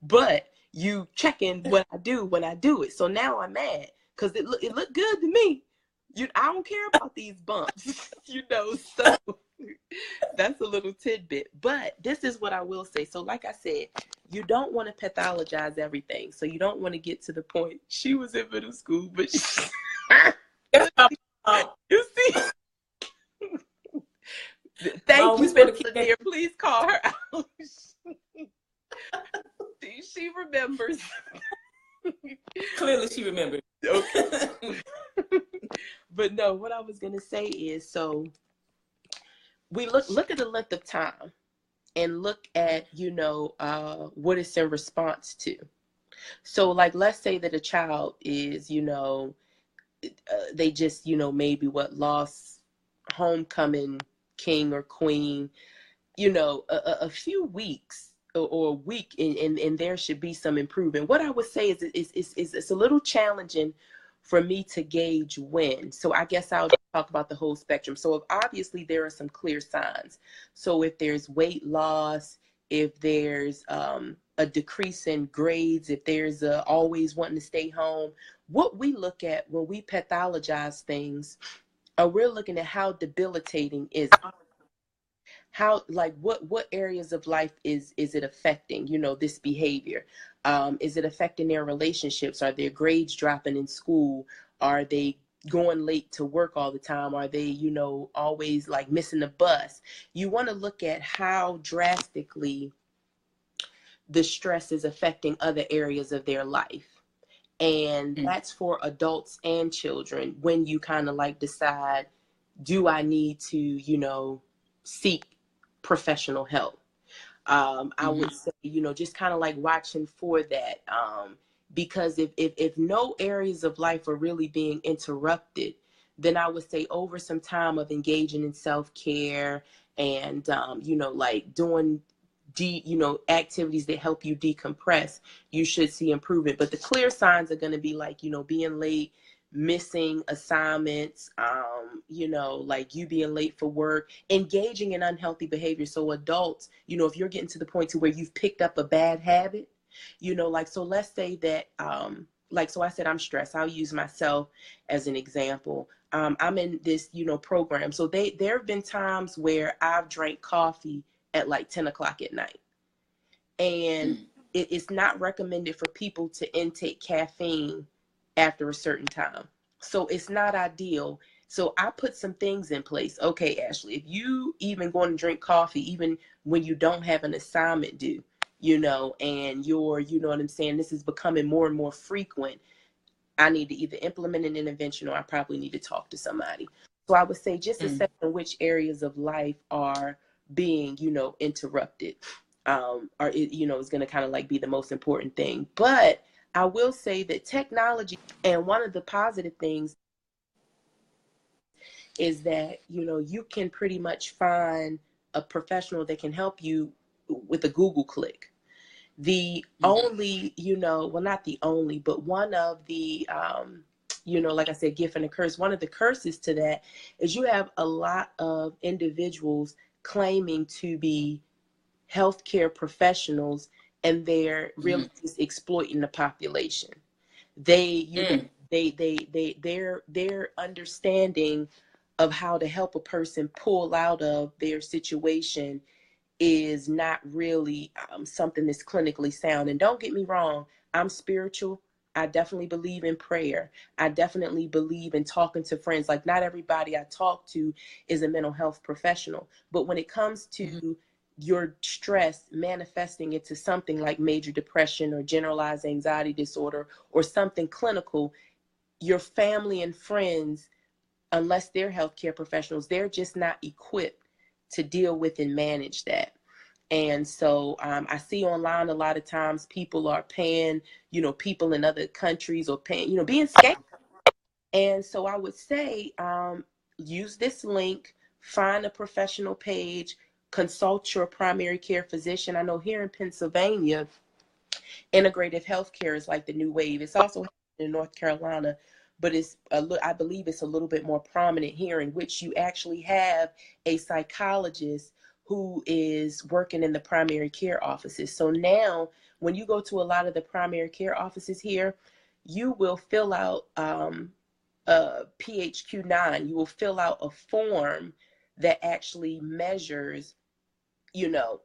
but you checking what I do when I do it. So now I'm mad because it looked good to me. I don't care about these bumps, so that's a little tidbit. But this is what I will say. So like I said, you don't want to pathologize everything. So you don't want to get to the point. She was in middle school, but you see, thank you, Lanier. Please call her out. She remembers. Clearly she remembered. Okay. But no, what I was going to say is, so we look at the length of time and look at, what it's in response to. So like, let's say that a child is, they just, maybe lost homecoming king or queen, a few weeks or a week, and there should be some improvement. What I would say is it's a little challenging for me to gauge when. So I guess I'll talk about the whole spectrum. So obviously there are some clear signs. So if there's weight loss, if there's a decrease in grades, if there's always wanting to stay home, what we look at when we pathologize things, we're looking at how debilitating is it? How, like, what areas of life is it affecting, this behavior? Is it affecting their relationships? Are their grades dropping in school? Are they going late to work all the time? Are they, always like missing the bus? You want to look at how drastically the stress is affecting other areas of their life. And that's for adults and children when you kind of like decide, do I need to, seek professional help? I would say, just kind of like watching for that. Because if no areas of life are really being interrupted, then I would say over some time of engaging in self-care and, like doing activities that help you decompress, you should see improvement. But the clear signs are going to be like, being late, missing assignments, like you being late for work, engaging in unhealthy behavior. So adults, if you're getting to the point to where you've picked up a bad habit, like, so let's say that, so I said, I'm stressed. I'll use myself as an example. I'm in this, program. So there have been times where I've drank coffee at like 10 o'clock at night. And it's not recommended for people to intake caffeine after a certain time. So it's not ideal. So I put some things in place. Okay, Ashley, if you even going to drink coffee, even when you don't have an assignment due, and you're, what I'm saying, this is becoming more and more frequent, I need to either implement an intervention or I probably need to talk to somebody. So I would say just assessing which areas of life are being, interrupted, or, is going to kind of like be the most important thing. But I will say that technology, and one of the positive things is that, you can pretty much find a professional that can help you with a Google click. The only, well, not the only, but one of the, like I said, gift and a curse. One of the curses to that is you have a lot of individuals claiming to be healthcare professionals, and they're really just exploiting the population. They, their understanding of how to help a person pull out of their situation is not really something that's clinically sound. And don't get me wrong, I'm spiritual. I definitely believe in prayer. I definitely believe in talking to friends. Like, not everybody I talk to is a mental health professional. But when it comes to your stress manifesting into something like major depression or generalized anxiety disorder or something clinical, your family and friends, unless they're healthcare professionals, they're just not equipped to deal with and manage that. And so I see online a lot of times people are paying, people in other countries or paying, being scammed. And so I would say use this link, find a professional page, consult your primary care physician. I know here in Pennsylvania, integrative healthcare is like the new wave. It's also in North Carolina, but I believe it's a little bit more prominent here, in which you actually have a psychologist who is working in the primary care offices. So now when you go to a lot of the primary care offices here, you will fill out PHQ-9. You will fill out a form that actually measures,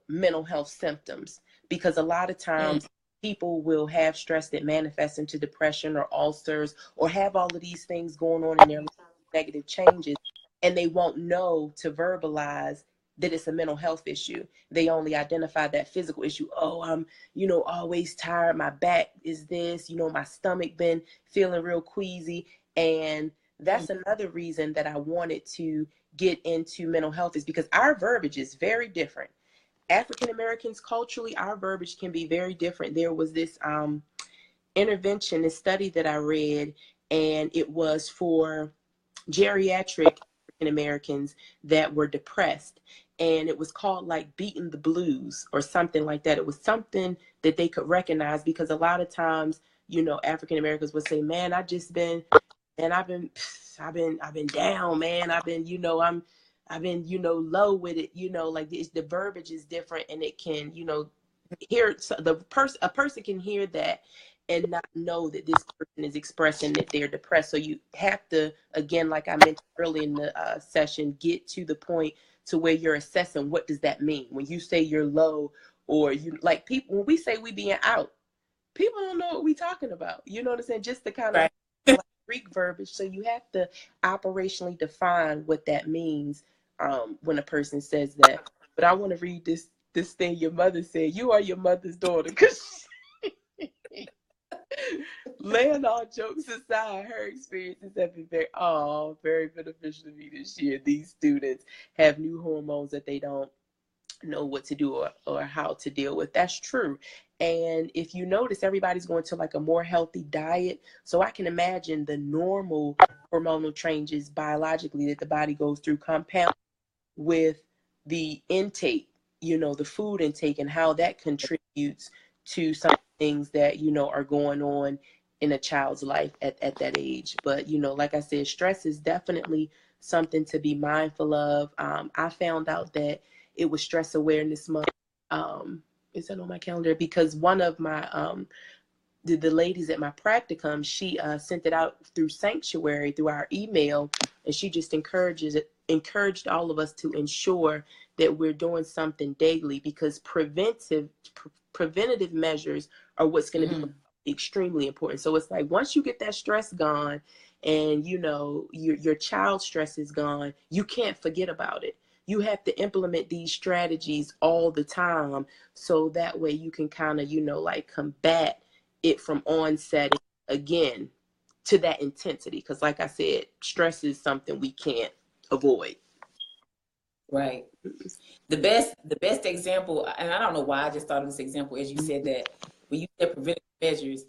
mental health symptoms, because a lot of times people will have stress that manifests into depression or ulcers or have all of these things going on in their life, negative changes, and they won't know to verbalize that it's a mental health issue. They only identify that physical issue. Oh, I'm, always tired. My back is this, my stomach been feeling real queasy. And that's another reason that I wanted to get into mental health, is because our verbiage is very different. African Americans, culturally, our verbiage can be very different. There was this intervention, this study that I read, and it was for geriatric African Americans that were depressed. And it was called like beating the blues or something like that. It was something that they could recognize, because a lot of times, African Americans would say, man, I've been down, man. I've been, low with it, like the verbiage is different, and it can, hear a person can hear that and not know that this person is expressing that they're depressed. So you have to, again, like I mentioned early in the session, get to the point to where you're assessing what does that mean when you say you're low, or like people, when we say we being out, people don't know what we're talking about. You know what I'm saying? Just the kind of like Greek verbiage. So you have to operationally define what that means when a person says that. But I want to read this thing your mother said. You are your mother's daughter. Because laying all jokes aside, her experiences have been very beneficial to me this year. These students have new hormones that they don't know what to do or how to deal with. That's true. And if you notice, everybody's going to like a more healthy diet. So I can imagine the normal hormonal changes biologically that the body goes through compound with the intake, the food intake, and how that contributes to some things that, are going on in a child's life at that age. But, like I said, stress is definitely something to be mindful of. I found out that it was Stress Awareness Month. Is that on my calendar? Because one of my the ladies at my practicum, she sent it out through Sanctuary, through our email, and she just encouraged all of us to ensure that we're doing something daily, because preventative measures are what's going to be extremely important. So it's like, once you get that stress gone, and your child's stress is gone, you can't forget about it. You have to implement these strategies all the time, so that way you can kind of like combat it from onset again to that intensity. Because like I said, stress is something we can't avoid. Right. The best example, and I don't know why I just thought of this example as you said that, when you said preventive measures,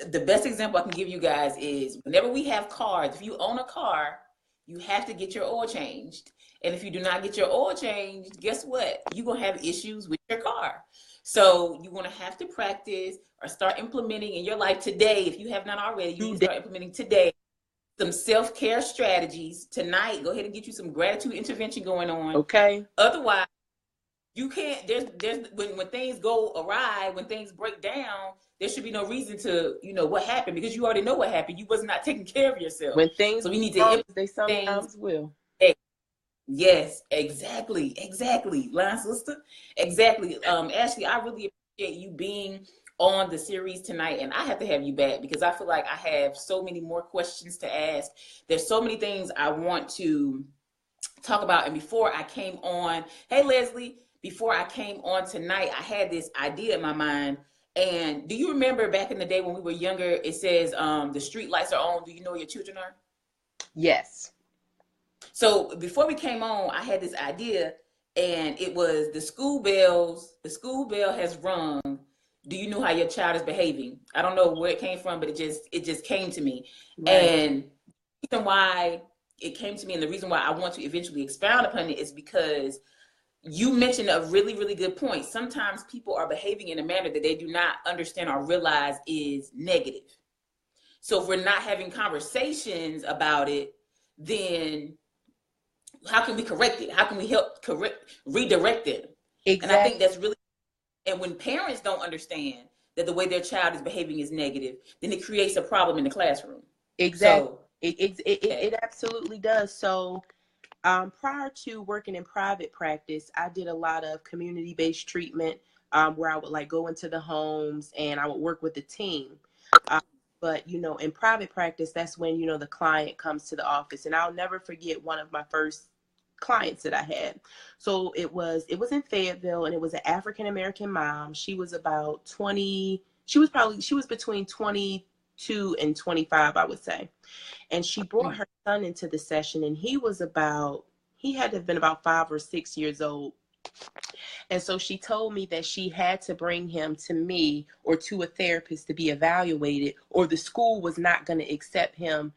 the best example I can give you guys is, whenever we have cars, if you own a car, you have to get your oil changed. And if you do not get your oil changed, guess what? You're going to have issues with your car. So you're going to have to practice or start implementing in your life today. If you have not already, you need to start implementing today some self-care strategies. Tonight, go ahead and get you some gratitude intervention going on. Okay. Otherwise, you can't, there's when things go awry, when things break down, there should be no reason to, what happened, because you already know what happened. You was not taking care of yourself. When things, so we need to they sometimes will. Yes, exactly. Line sister. Exactly. Ashley, I really appreciate you being on the series tonight, and I have to have you back, because I feel like I have so many more questions to ask. There's so many things I want to talk about. And before I came on, hey Leslie, before I came on tonight, I had this idea in my mind. And do you remember back in the day when we were younger, it says the street lights are on. Do you know where your children are? Yes. So before we came on, I had this idea, and it was the school bells. The school bell has rung. Do you know how your child is behaving? I don't know where it came from, but it just came to me. Right. And the reason why it came to me, and the reason why I want to eventually expound upon it, is because you mentioned a really, really good point. Sometimes people are behaving in a manner that they do not understand or realize is negative. So if we're not having conversations about it, then how can we correct it? How can we help redirect it? And I Exactly. think that's really, and when parents don't understand that the way their child is behaving is negative, then it creates a problem in the classroom. Exactly. So, yeah. It absolutely does. So, prior to working in private practice, I did a lot of community-based treatment, where I would like go into the homes and I would work with the team. Uh, but in private practice, that's when the client comes to the office, and I'll never forget one of my first clients that I had. So it was in Fayetteville, and it was an African American mom. She was about 20. She was between 22 and 25, I would say. And she brought her son into the session, and he had to have been about 5 or 6 years old. And so she told me that she had to bring him to me or to a therapist to be evaluated, or the school was not going to accept him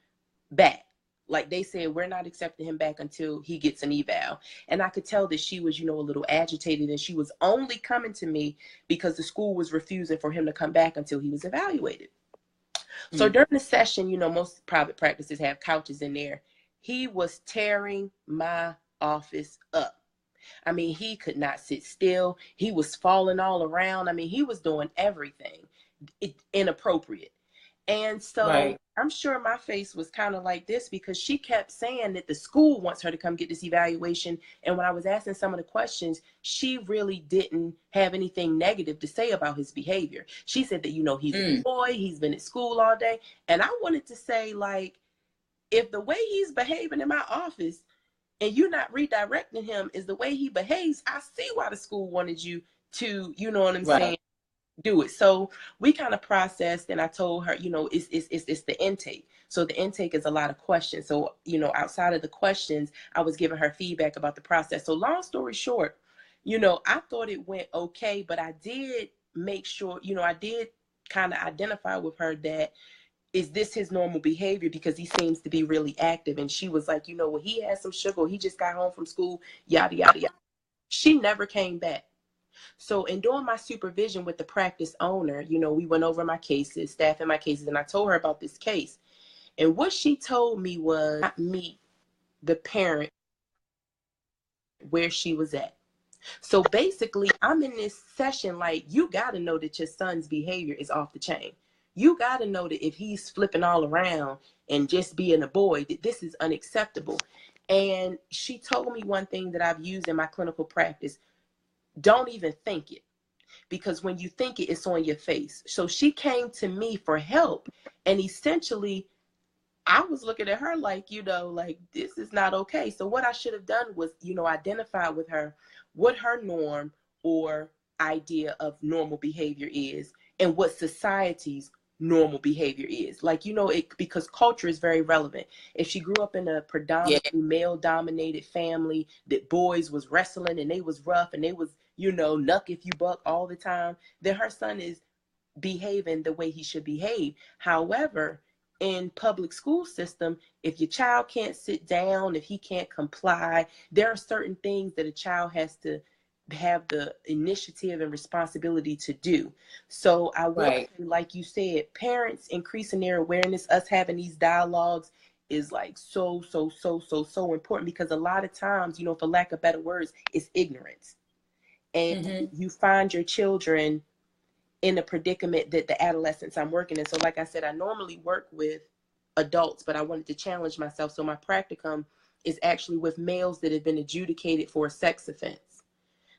back. Like they said, we're not accepting him back until he gets an eval. And I could tell that she was, a little agitated, and she was only coming to me because the school was refusing for him to come back until he was evaluated. So during the session, most private practices have couches in there. He was tearing my office up. I mean, he could not sit still. He was falling all around. I mean, he was doing everything inappropriate. And so Right. I'm sure my face was kind of like this, because she kept saying that the school wants her to come get this evaluation. And when I was asking some of the questions, she really didn't have anything negative to say about his behavior. She said that, he's a boy, he's been at school all day. And I wanted to say, like, if the way he's behaving in my office and you're not redirecting him is the way he behaves, I see why the school wanted you to, you know what I'm Right. saying, do it. So we kind of processed, and I told her, it's the intake. So the intake is a lot of questions. So, outside of the questions, I was giving her feedback about the process. So long story short, I thought it went okay, but I did make sure, I did kind of identify with her that, is this his normal behavior? Because he seems to be really active. And she was like, well, he had some sugar. He just got home from school, yada, yada, yada. She never came back. So in doing my supervision with the practice owner, we went over my cases, staffing my cases, and I told her about this case. And what she told me was not meet the parent where she was at. So basically, I'm in this session like, you got to know that your son's behavior is off the chain. You got to know that if he's flipping all around and just being a boy, that this is unacceptable. And she told me one thing that I've used in my clinical practice: don't even think it, because when you think it, it's on your face. So she came to me for help, and essentially I was looking at her like, like, this is not okay. So what I should have done was, identify with her what her norm or idea of normal behavior is, and what society's normal behavior is. Like, it, because culture is very relevant. If she grew up in a Yeah. predominantly male dominated family, that boys was wrestling and they was rough and they was, knuck if you buck all the time, then her son is behaving the way he should behave. However, in public school system, if your child can't sit down, if he can't comply, there are certain things that a child has to have the initiative and responsibility to do. So I will Right. say, like you said, parents increasing their awareness, us having these dialogues is like so important, because a lot of times, for lack of better words, it's ignorance. And you find your children in the predicament that the adolescents I'm working in. So like I said, I normally work with adults, but I wanted to challenge myself. So my practicum is actually with males that have been adjudicated for a sex offense.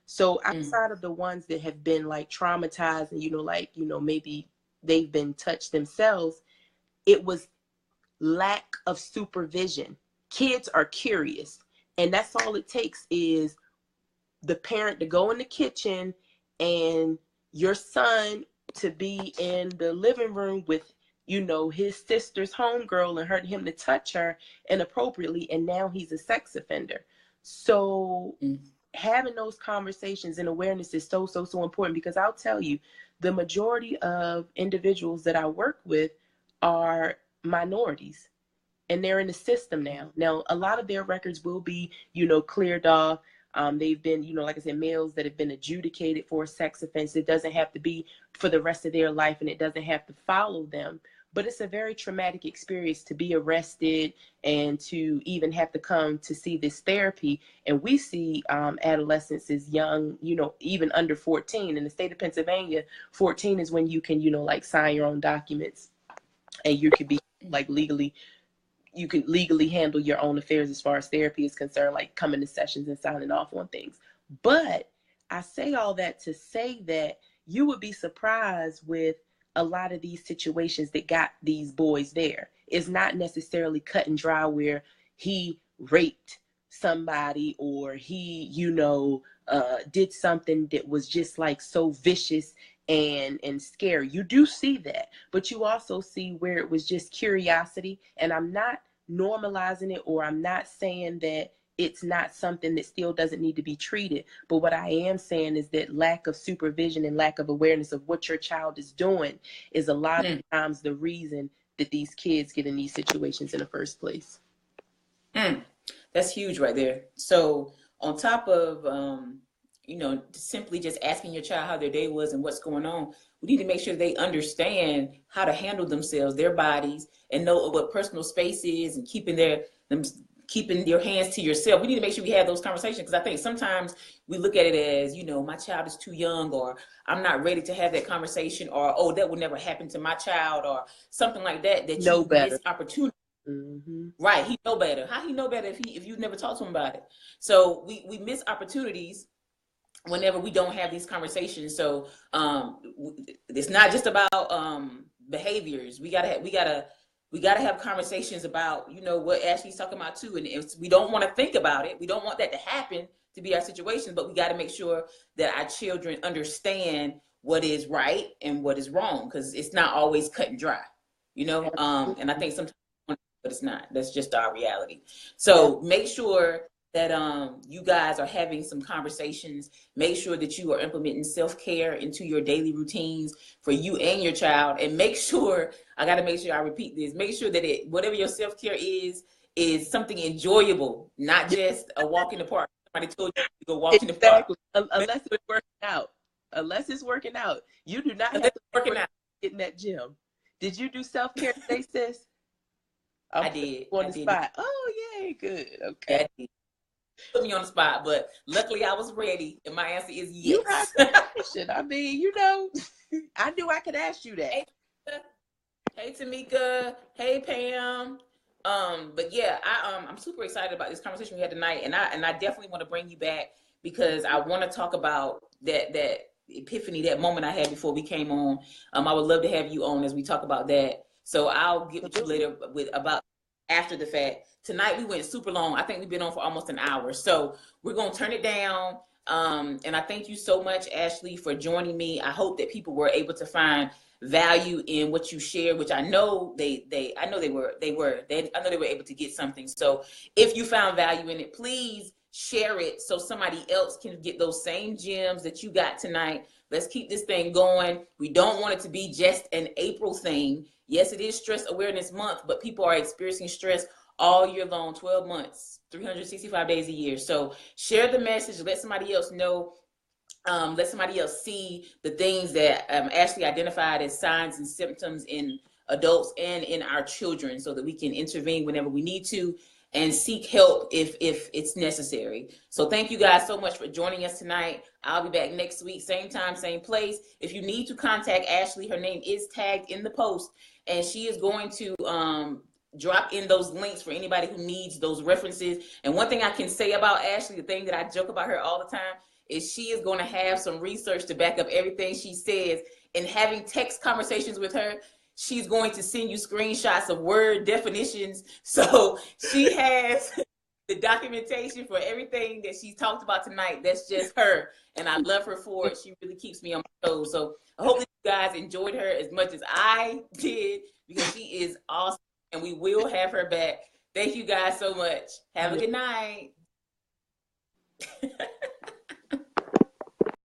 So outside of the ones that have been like traumatized and, maybe they've been touched themselves, it was lack of supervision. Kids are curious, and that's all it takes is the parent to go in the kitchen and your son to be in the living room with, his sister's homegirl and him to touch her inappropriately, and now he's a sex offender. So having those conversations and awareness is so, so, so important, because I'll tell you, the majority of individuals that I work with are minorities, and they're in the system now. Now, a lot of their records will be, cleared off. They've been, like I said, males that have been adjudicated for a sex offense. It doesn't have to be for the rest of their life, and it doesn't have to follow them. But it's a very traumatic experience to be arrested and to even have to come to see this therapy. And we see adolescents as young, even under 14. In the state of Pennsylvania, 14 is when you can, sign your own documents, and you could be you can legally handle your own affairs as far as therapy is concerned, like coming to sessions and signing off on things. But I say all that to say that you would be surprised with a lot of these situations that got these boys there. It's not necessarily cut and dry where he raped somebody or he, did something that was just like so vicious and scary. You do see that, but you also see where it was just curiosity. And I'm not normalizing it, or I'm not saying that it's not something that still doesn't need to be treated. But what I am saying is that lack of supervision and lack of awareness of what your child is doing is a lot of times the reason that these kids get in these situations in the first place. That's huge right there. So on top of, simply just asking your child how their day was and what's going on, we need to make sure they understand how to handle themselves, their bodies, and know what personal space is, and keeping your hands to yourself. We need to make sure we have those conversations, because I think sometimes we look at it as, my child is too young, or I'm not ready to have that conversation, or, oh, that would never happen to my child, or something like that, that you miss opportunity. Right. He know better. How he know better if you never talked to him about it? So we miss opportunities whenever we don't have these conversations. So it's not just about behaviors. We gotta have conversations about, what Ashley's talking about too. And if we don't want to think about it, we don't want that to happen to be our situation, but we got to make sure that our children understand what is right and what is wrong, because it's not always cut and dry, and I think sometimes, but it's not. That's just our reality. So make sure that you guys are having some conversations. Make sure that you are implementing self-care into your daily routines for you and your child. And make sure, I got to make sure I repeat this, make sure that whatever your self-care is something enjoyable, not just a walk in the park. Somebody told you to go walk in the park. Unless it's working out. Unless it's working out. You do not have to get in that gym. Did you do self-care today, sis? I did. On the spot. Oh, yay, good. Okay. I did. Put me on the spot, but luckily I was ready, and my answer is yes. You have the question. I mean, I knew I could ask you that. Hey Tamika. Hey Pam. But yeah, I'm super excited about this conversation we had tonight, and I definitely want to bring you back, because I want to talk about that epiphany, that moment I had before we came on. I would love to have you on as we talk about that. So I'll get with you later about after the fact. Tonight we went super long. I think we've been on for almost an hour. So we're going to turn it down. And I thank you so much, Ashley, for joining me. I hope that people were able to find value in what you shared, which I know they were able to get something. So if you found value in it, please share it so somebody else can get those same gems that you got tonight. Let's keep this thing going. We don't want it to be just an April thing. Yes, it is Stress Awareness Month, but people are experiencing stress all year long, 12 months, 365 days a year. So share the message, let somebody else know, let somebody else see the things that Ashley identified as signs and symptoms in adults and in our children, so that we can intervene whenever we need to and seek help if it's necessary. So thank you guys so much for joining us tonight. I'll be back next week, same time, same place. If you need to contact Ashley, her name is tagged in the post, and she is going to drop in those links for anybody who needs those references. And one thing I can say about Ashley, the thing that I joke about her all the time, is she is going to have some research to back up everything she says. And having text conversations with her, she's going to send you screenshots of word definitions. So she has the documentation for everything that she's talked about tonight. That's just her, and I love her for it. She really keeps me on my toes. So I hope that you guys enjoyed her as much as I did, because she is awesome, and we will have her back. Thank you guys so much. Have a good night.